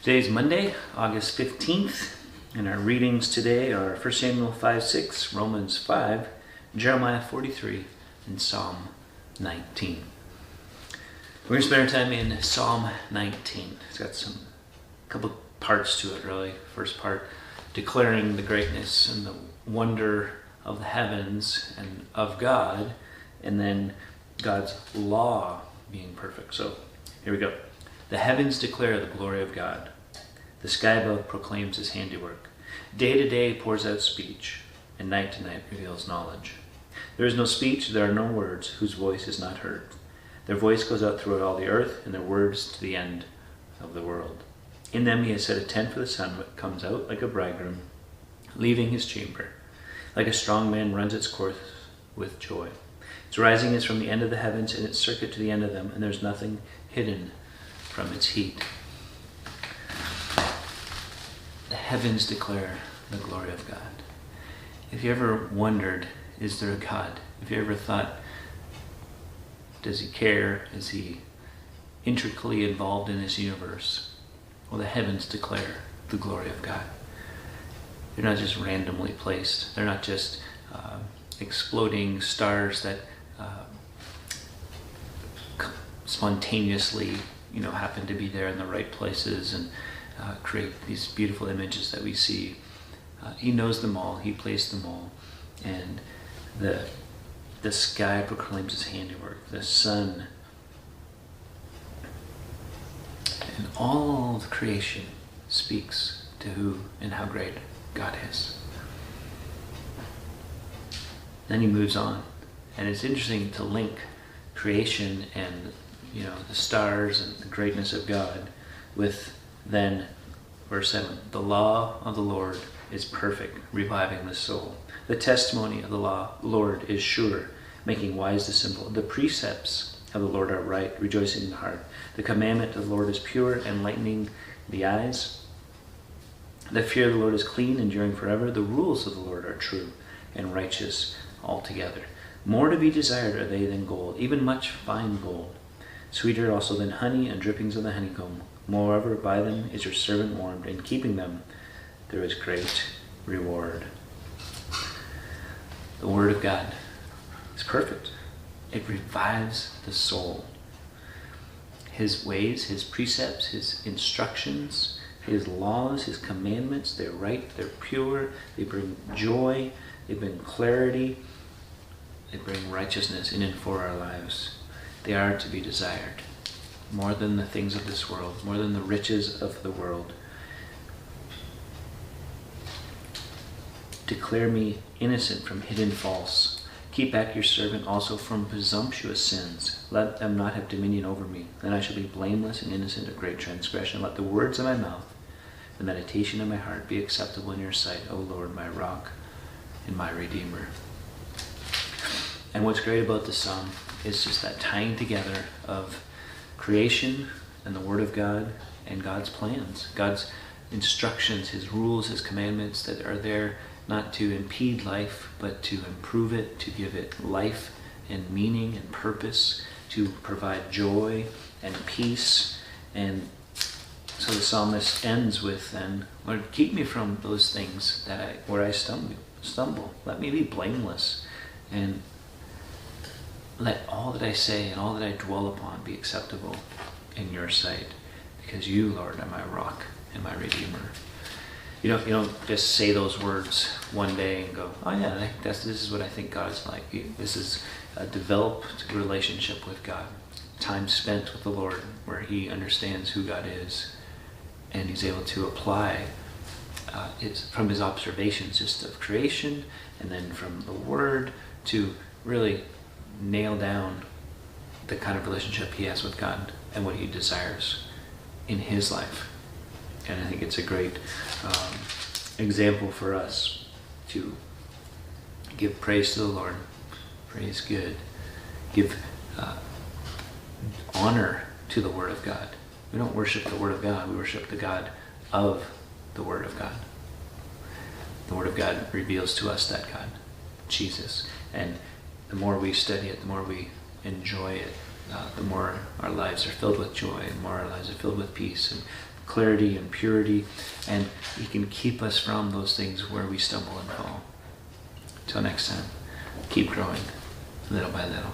Today's Monday, August 15th, and our readings today are 1 Samuel 5:6, Romans 5, Jeremiah 43, and Psalm 19. We're going to spend our time in Psalm 19. It's got a couple parts to it, really. First part, declaring the greatness and the wonder of the heavens and of God, and then God's law being perfect. So, here we go. The heavens declare the glory of God. The sky above proclaims his handiwork. Day to day pours out speech, and night to night reveals knowledge. There is no speech, there are no words, whose voice is not heard. Their voice goes out throughout all the earth, and their words to the end of the world. In them he has set a tent for the sun, which comes out like a bridegroom, leaving his chamber. Like a strong man runs its course with joy. Its rising is from the end of the heavens, and its circuit to the end of them, and there's nothing hidden from its heat. The heavens declare the glory of God. If you ever wondered, is there a God? If you ever thought, does he care? Is he intricately involved in this universe? Well, the heavens declare the glory of God. They're not just randomly placed. They're not just exploding stars that spontaneously happen to be there in the right places and create these beautiful images that we see. He knows them all. He placed them all. And the sky proclaims his handiwork. The sun and all the creation speaks to who and how great God is. Then he moves on. And it's interesting to link creation and the stars and the greatness of God with then verse 7. The law of the Lord is perfect, reviving the soul. The testimony of the Lord is sure, making wise the simple. The precepts of the Lord are right, rejoicing the heart. The commandment of the Lord is pure, enlightening the eyes. The fear of the Lord is clean, enduring forever. The rules of the Lord are true and righteous altogether. More to be desired are they than gold, even much fine gold. Sweeter also than honey and drippings of the honeycomb. Moreover, by them is your servant warmed. In keeping them, there is great reward. The Word of God is perfect. It revives the soul. His ways, his precepts, his instructions, his laws, his commandments, they're right, they're pure, they bring joy, they bring clarity, they bring righteousness in and for our lives. They are to be desired, more than the things of this world, more than the riches of the world. Declare me innocent from hidden faults. Keep back your servant also from presumptuous sins. Let them not have dominion over me. Then I shall be blameless and innocent of great transgression. Let the words of my mouth, the meditation of my heart be acceptable in your sight, O Lord, my rock and my redeemer. And what's great about this psalm is just that tying together of creation and the Word of God and God's plans, God's instructions, his rules, his commandments that are there not to impede life, but to improve it, to give it life and meaning and purpose, to provide joy and peace. And so the psalmist ends with, then, Lord, keep me from those things where I stumble. Let me be blameless, and let all that I say and all that I dwell upon be acceptable in your sight, because you, Lord, are my rock and my redeemer. You don't just say those words one day and go, oh yeah, this is what I think God is like. This is a developed relationship with God. Time spent with the Lord where he understands who God is, and he's able to apply from his observations just of creation, and then from the Word to really nail down the kind of relationship he has with God and what he desires in his life. And I think it's a great example for us to give praise to the Lord, praise good, give honor to the Word of God. We don't worship the Word of God, we worship the God of the Word of God. The Word of God reveals to us that God, Jesus. And the more we study it, the more we enjoy it, the more our lives are filled with joy, and more our lives are filled with peace and clarity and purity, and He can keep us from those things where we stumble and fall. Till next time, keep growing little by little.